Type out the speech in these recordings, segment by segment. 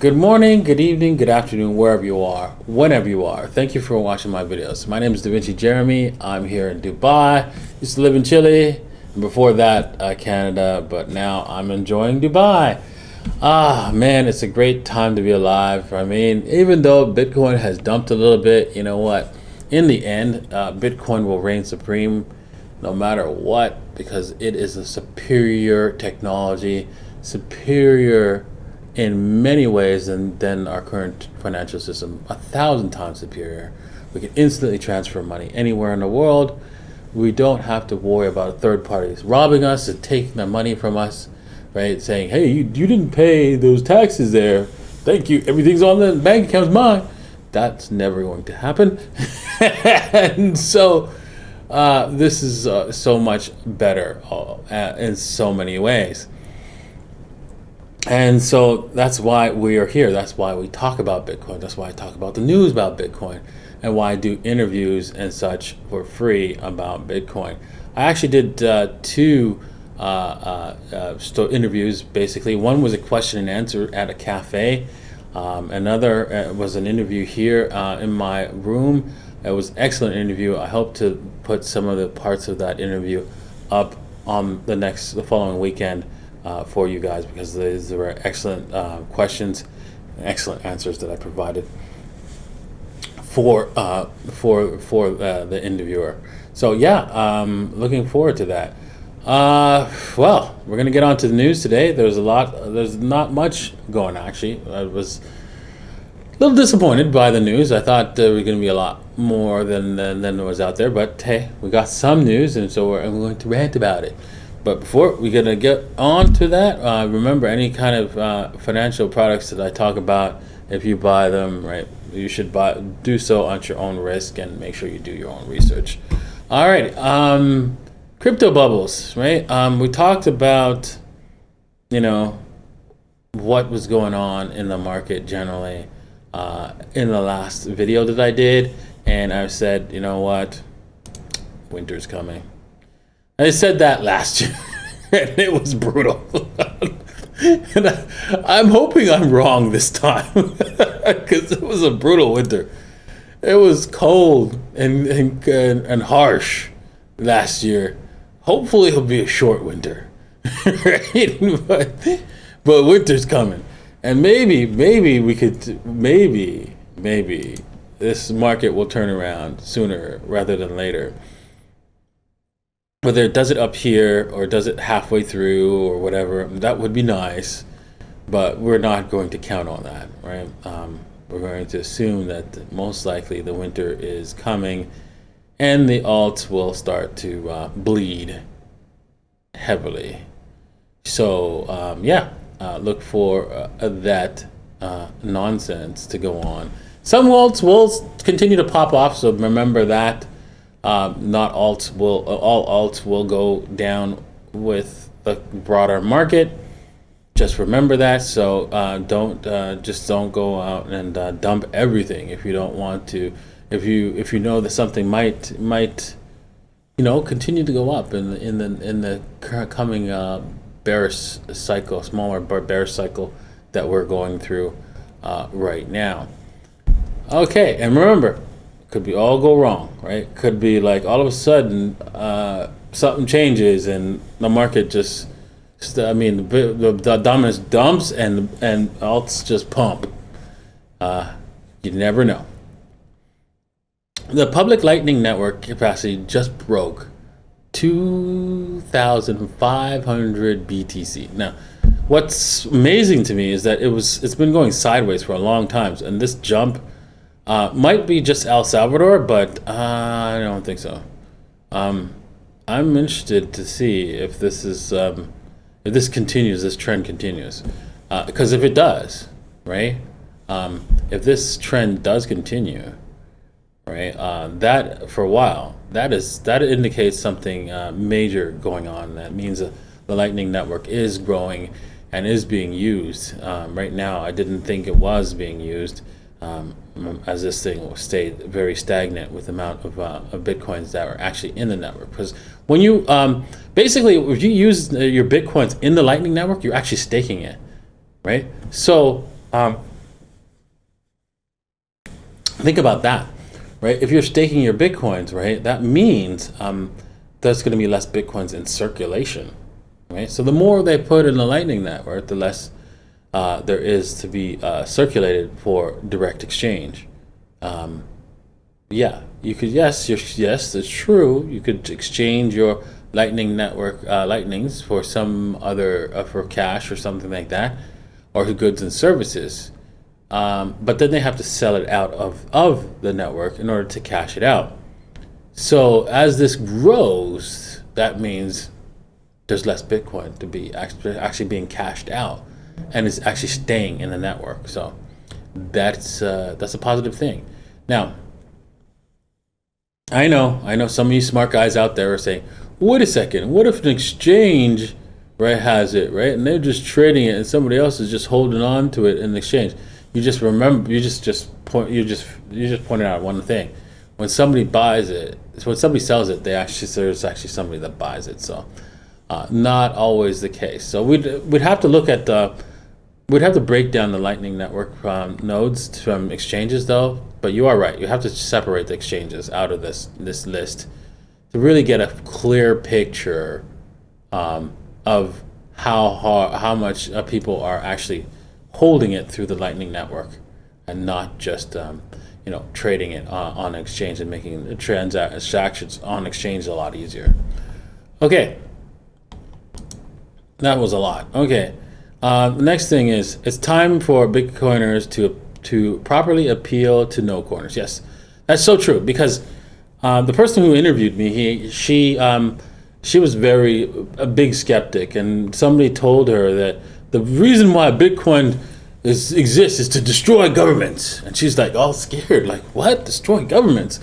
Good morning, good evening, good afternoon, wherever you are, whenever you are. Thank you for watching my videos. My name is Da Vinci Jeremy. I'm here in Dubai. Used to live in Chile, and before that, Canada, but now I'm enjoying Dubai. Ah, man, it's a great time to be alive. I mean, even though Bitcoin has dumped a little bit, you know what? In the end, Bitcoin will reign supreme no matter what, because it is a superior technology, superior in many ways than our current financial system, 1,000 times superior. We can instantly transfer money anywhere in the world. We don't have to worry about third parties robbing us and taking the money from us, right? Saying, hey, you didn't pay those taxes there. Thank you. Everything's on the bank account's mine. That's never going to happen. And so this is so much better in so many ways. And so that's why we are here. That's why we talk about Bitcoin. That's why I talk about the news about Bitcoin, and why I do interviews and such for free about Bitcoin. I actually did two interviews, basically. One was a question and answer at a cafe. Another was an interview here in my room. It was an excellent interview. I hope to put some of the parts of that interview up on the following weekend for you guys, because these were excellent questions, excellent answers that I provided for the interviewer. So yeah, looking forward to that. Well, we're gonna get on to the news today. There's not much going on, actually. I was a little disappointed by the news. I thought there was going to be a lot more than there was out there, but hey, we got some news, and so I'm going to rant about it. But before we're going to get on to that, remember, any kind of financial products that I talk about, if you buy them, right, you should do so at your own risk, and make sure you do your own research. All right, crypto bubbles, right? We talked about, what was going on in the market generally in the last video that I did, and I said, you know what, winter's coming. I said that last year, and it was brutal. And I'm hoping I'm wrong this time, because it was a brutal winter. It was cold and harsh last year. Hopefully it'll be a short winter, right? But winter's coming, and maybe this market will turn around sooner rather than later. Whether it does it up here or does it halfway through or whatever, that would be nice, but we're not going to count on that, right? We're going to assume that most likely the winter is coming, and the alts will start to bleed heavily. So look for that nonsense to go on. Some alts will continue to pop off, so remember that. Not all alts will go down with the broader market. Just remember that. So don't go out and dump everything if you don't want to. If you know that something might continue to go up in the coming bearish cycle, smaller bearish cycle that we're going through right now. Okay, and remember, could be all go wrong, right? Could be like all of a sudden something changes and the market the dominance dumps and alts just pump. You never know. The public Lightning Network capacity just broke 2,500 BTC. Now, what's amazing to me is that it's been going sideways for a long time, and this jump might be just El Salvador, but I don't think so. I'm interested to see if this continues, this trend continues, because if it does, right? If this trend does continue, right? That for a while, that indicates something major going on. That means the Lightning Network is growing and is being used. Right now, I didn't think it was being used. As this thing will stay very stagnant with the amount of bitcoins that are actually in the network. Because when you basically, if you use your bitcoins in the Lightning Network, you're actually staking it, right? So Think about that, right? If you're staking your Bitcoins, right, that means there's going to be less Bitcoins in circulation, right? So the more they put in the Lightning Network, the less there is to be circulated for direct exchange. Yeah, you could, yes, it's true. You could exchange your Lightning Network Lightnings for some other, for cash or something like that, or goods and services. But then they have to sell it out of the network in order to cash it out. So as this grows, that means there's less Bitcoin to be actually being cashed out, and it's actually staying in the network. So that's a positive thing. Now, I know some of you smart guys out there are saying, wait a second, what if an exchange, right, has it, right, and they're just trading it and somebody else is just holding on to it in the exchange? You just pointed out one thing. When somebody buys it, when somebody sells it, there's actually somebody that buys it. So not always the case. So we'd have to look at we'd have to break down the Lightning Network nodes from exchanges, though. But you are right. You have to separate the exchanges out of this list to really get a clear picture of how much people are actually holding it through the Lightning Network, and not just trading it on exchange and making transactions on exchange a lot easier. Okay, that was a lot. Okay, the next thing is it's time for Bitcoiners to properly appeal to NoCoiners. Yes, that's so true, because the person who interviewed me, she was a big skeptic, and somebody told her that the reason why Bitcoin exists is to destroy governments. And she's like all scared, like, what? Destroy governments?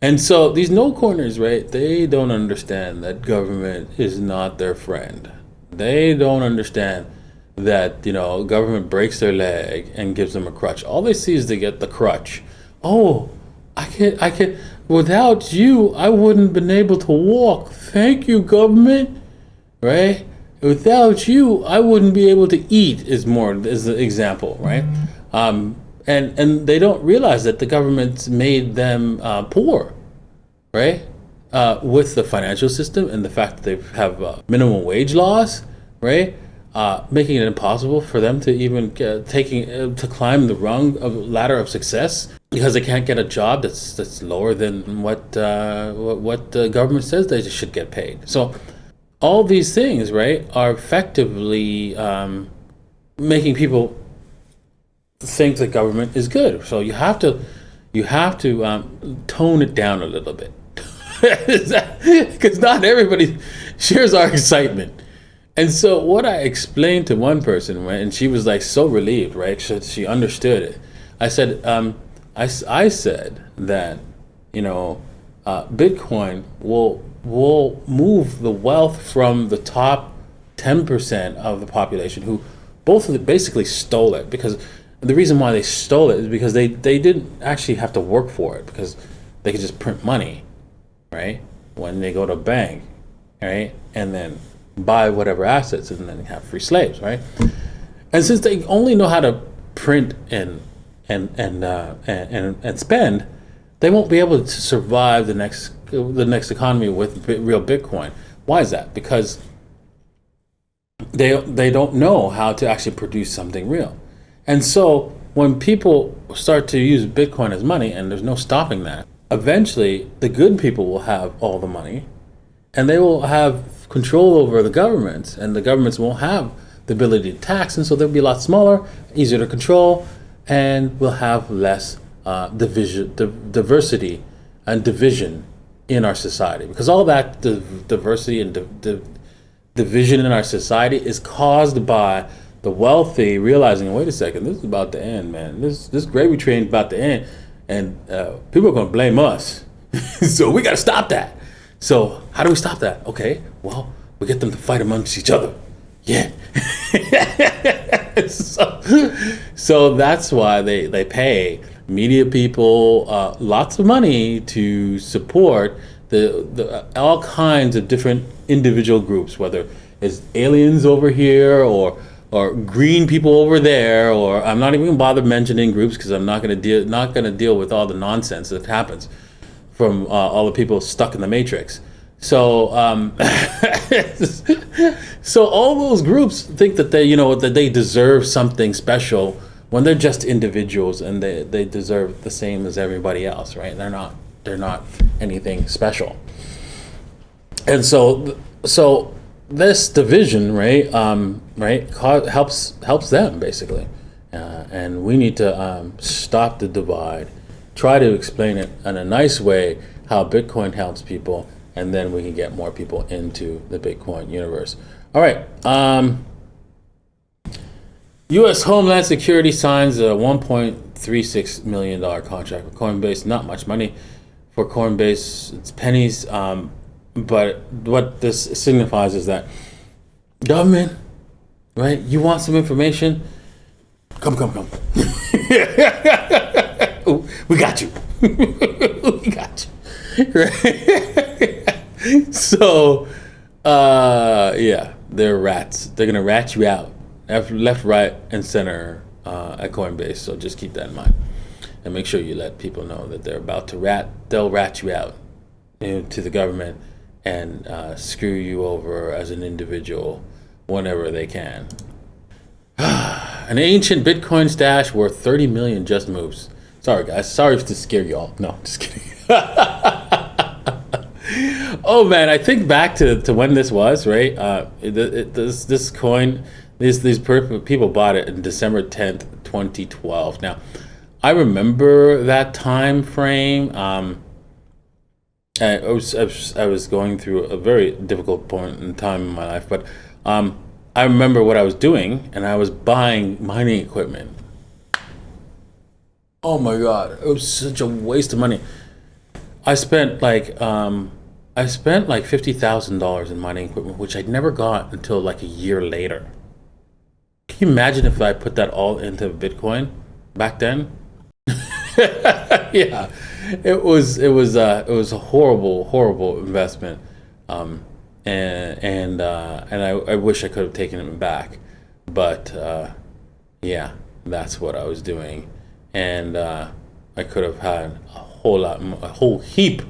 And so these NoCoiners, right, they don't understand that government is not their friend. They don't understand that, government breaks their leg and gives them a crutch. All they see is they get the crutch. Oh, I can, without you, I wouldn't have been able to walk. Thank you, government, right? Without you, I wouldn't be able to eat, is the example, right? And they don't realize that the government's made them poor, right? With the financial system and the fact that they have minimum wage laws, right? Making it impossible for them to even to climb the ladder of success, because they can't get a job that's lower than what the government says they should get paid. So all these things, right, are effectively making people think the government is good. So you have to tone it down a little bit, because not everybody shares our excitement. And so what I explained to one person, right, and she was like so relieved, right? She understood it. I said, I said that Bitcoin will move the wealth from the top 10% of the population, who both of them basically stole it, because the reason why they stole it is because they didn't actually have to work for it, because they could just print money, right, when they go to a bank, right, and then buy whatever assets, and then have free slaves, right? And since they only know how to print and spend, they won't be able to survive the next economy with real Bitcoin. Why is that? Because they don't know how to actually produce something real. And so when people start to use Bitcoin as money, and there's no stopping that, eventually the good people will have all the money, and they will have control over the governments, and the governments won't have the ability to tax, and so they'll be a lot smaller, easier to control, and we'll have less diversity and division in our society, because all that diversity and division in our society is caused by the wealthy realizing, wait a second, this is about to end, man. This gravy train is about to end, and people are going to blame us. So we got to stop that. So how do we stop that? Okay, well, we get them to fight amongst each other. Yeah. So that's why they pay media people lots of money to support the all kinds of different individual groups, whether it's aliens over here or or green people over there, or I'm not even gonna bother mentioning groups because I'm not gonna deal with all the nonsense that happens from all the people stuck in the matrix. So so all those groups think that they deserve something special when they're just individuals and they deserve the same as everybody else, right? They're not anything special. And so this division, right, helps them basically, and we need to stop the divide, try to explain it in a nice way how Bitcoin helps people, and then we can get more people into the Bitcoin universe. All right. U.S. Homeland Security signs a $1.36 million contract with Coinbase. Not much money for Coinbase. It's pennies. But what this signifies is that government, right? You want some information? Come. Ooh, we got you. We got you. Right? So, yeah, they're rats. They're gonna rat you out, left, right, and center at Coinbase. So just keep that in mind, and make sure you let people know that they're about to rat. They'll rat you out, to the government, and screw you over as an individual whenever they can. An ancient Bitcoin stash worth 30 million just moves. Sorry guys, sorry to scare y'all. No, just kidding. Oh man, I think back to when this was, right? This coin, these people bought it in December 10th, 2012. Now, I remember that time frame. I was going through a very difficult point in time in my life, but I remember what I was doing, and I was buying mining equipment. Oh my God, it was such a waste of money. I spent like $50,000 in mining equipment, which I'd never got until like a year later. Can you imagine if I put that all into Bitcoin back then? Yeah, it was a horrible investment, and I wish I could have taken it back, but yeah, that's what I was doing, and I could have had a whole heap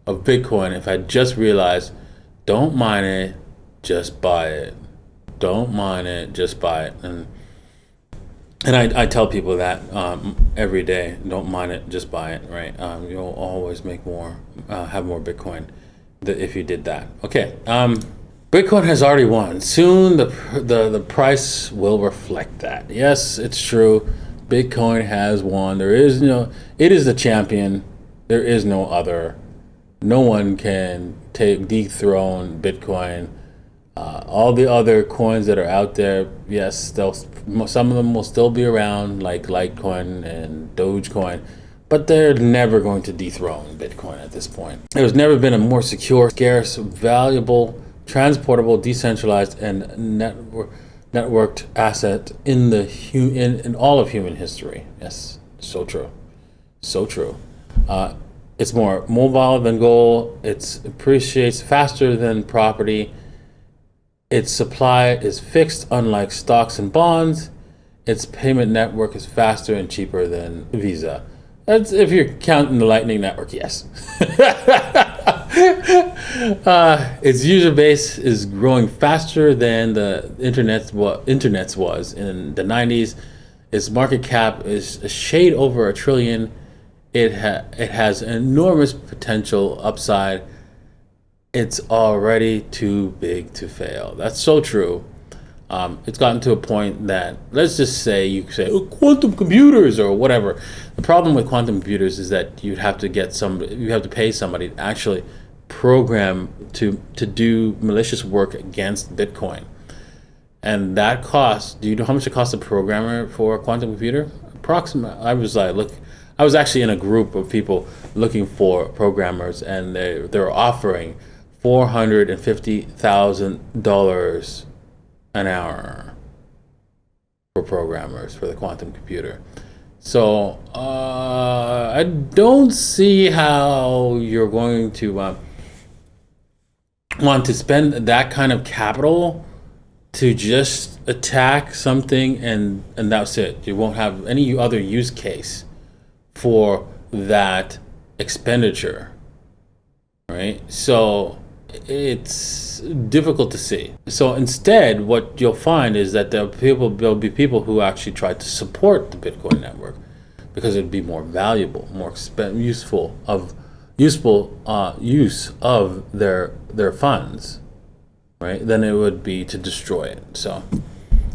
of Bitcoin if I just realized, don't mine it, just buy it. Don't mine it, just buy it. And I tell people that every day, don't mine it, just buy it, right? You'll always make more, have more Bitcoin if you did that. Okay, Bitcoin has already won. Soon the price will reflect that. Yes, it's true. Bitcoin has won. It is the champion. There is no other. No one can dethrone Bitcoin. All the other coins that are out there, yes, some of them will still be around, like Litecoin and Dogecoin, but they're never going to dethrone Bitcoin at this point. There's never been a more secure, scarce, valuable, transportable, decentralized, and networked asset in all of human history. Yes, so true, so true. It's more mobile than gold. It appreciates faster than property. Its supply is fixed, unlike stocks and bonds. Its payment network is faster and cheaper than Visa. That's if you're counting the Lightning Network, yes. Its user base is growing faster than the internet's was in the 90s. Its market cap is a shade over $1 trillion. It has enormous potential upside. It's already too big to fail. That's so true. It's gotten to a point that, let's just say, you say, oh, quantum computers or whatever. The problem with quantum computers is that you have to pay somebody to actually program to do malicious work against Bitcoin. And that costs, do you know how much it costs a programmer for a quantum computer? Approximately, I was actually in a group of people looking for programmers, and they're offering $450,000 an hour for programmers for the quantum computer. So I don't see how you're going to want to spend that kind of capital to just attack something and that's it. You won't have any other use case for that expenditure, right? So it's difficult to see. So instead, what you'll find is that there'll be people who actually try to support the Bitcoin network because it'd be more valuable, more useful use of their funds, right? Than it would be to destroy it. So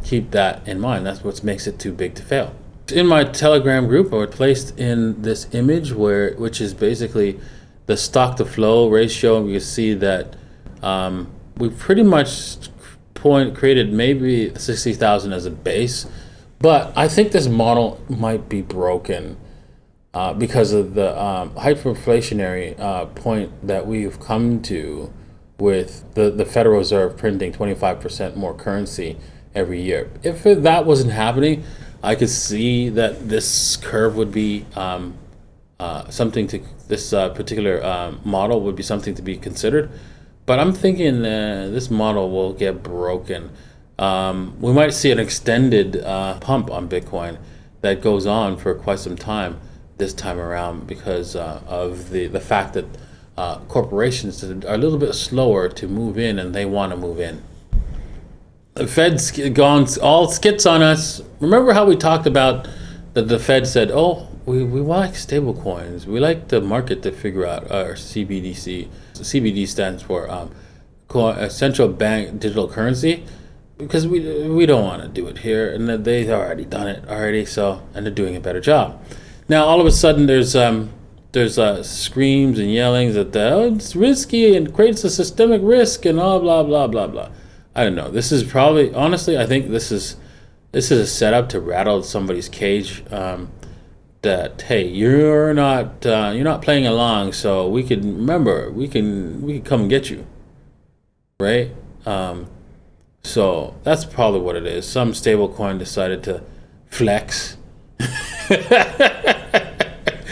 keep that in mind. That's what makes it too big to fail. In my Telegram group, I placed in this image which is basically the stock to flow ratio. You see that we pretty much created maybe 60,000 as a base, but I think this model might be broken because of the hyperinflationary point that we've come to with the Federal Reserve printing 25% more currency every year. If that wasn't happening, I could see that this curve would be something to this particular model would be something to be considered. But I'm thinking this model will get broken. We might see an extended pump on Bitcoin that goes on for quite some time this time around because of the fact that corporations are a little bit slower to move in, and they want to move in. The Fed's gone all skits on us. Remember how we talked about that the Fed said, oh, we like stablecoins. We like the market to figure out our CBDC. CBD stands for central bank digital currency, because we don't want to do it here, and they've already done it already. So, and they're doing a better job. Now all of a sudden there's screams and yellings that it's risky and creates a systemic risk and all blah blah blah blah. I don't know. This is probably, honestly, I think this is a setup to rattle somebody's cage. That hey, you're not playing along, so we can come and get you, right? So that's probably what it is. Some stablecoin decided to flex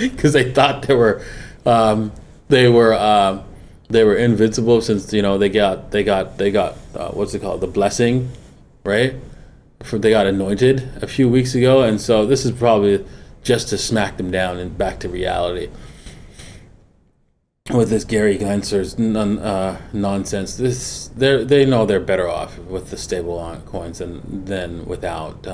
because they thought they were invincible, since they got what's it called, the blessing, right? They got anointed a few weeks ago, and so this is probably just to smack them down and back to reality with this Gary Gensler's nonsense. They know they're better off with the stable coins than without,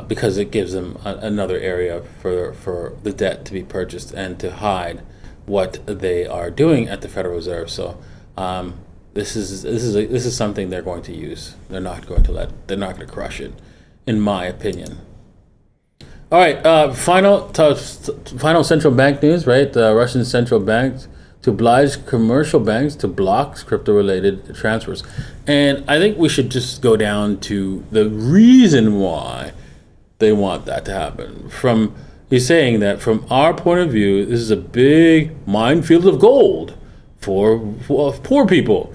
because it gives them another area for the debt to be purchased and to hide what they are doing at the Federal Reserve. So this is something they're going to use. They're not going to crush it, in my opinion. All right, final central bank news, right? The Russian central bank to oblige commercial banks to block crypto-related transfers. And I think we should just go down to the reason why they want that to happen. He's saying that from our point of view, this is a big minefield of gold for poor people.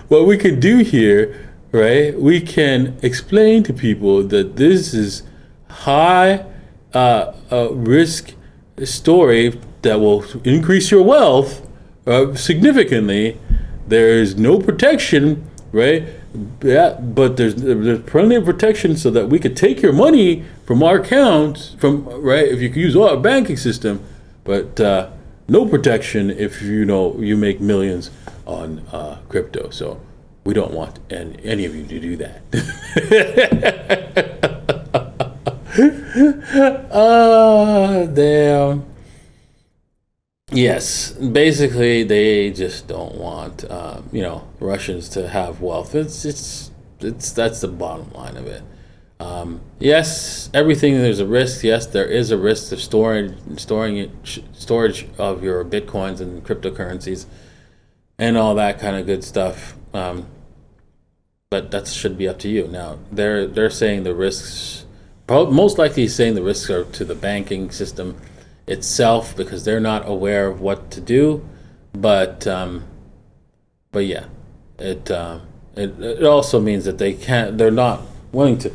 What we can do here, right? We can explain to people that this is high risk story that will increase your wealth significantly. There is no protection, right? Yeah, but there's plenty of protection so that we could take your money from our accounts, right? If you could use our banking system, but no protection if you make millions on crypto. So we don't want any of you to do that. Damn. Yes, basically they just don't want Russians to have wealth. It's that's the bottom line of it. Yes, everything, there's a risk. Yes, there is a risk of storage of your bitcoins and cryptocurrencies and all that kind of good stuff. But that should be up to you. Now they're saying the risks, most likely saying the risks are to the banking system itself, because they're not aware of what to do. But yeah, it also means that they're not willing to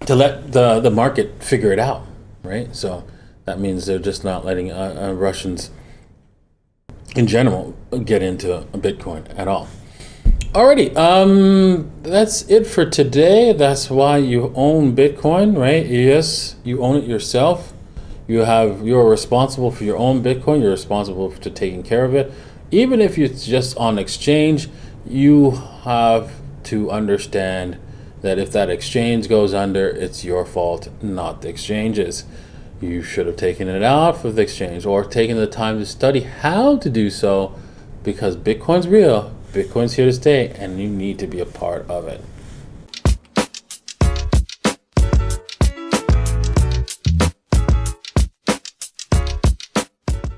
let the market figure it out, right? So that means they're just not letting Russians in general get into Bitcoin at all. Alrighty, that's it for today. That's why you own Bitcoin, right? Yes, you own it yourself. You're responsible for your own Bitcoin. You're responsible for taking care of it. Even if it's just on exchange, you have to understand that if that exchange goes under, it's your fault, not the exchange's. You should have taken it out for the exchange or taken the time to study how to do so, because Bitcoin's real, Bitcoin's here to stay, and you need to be a part of it.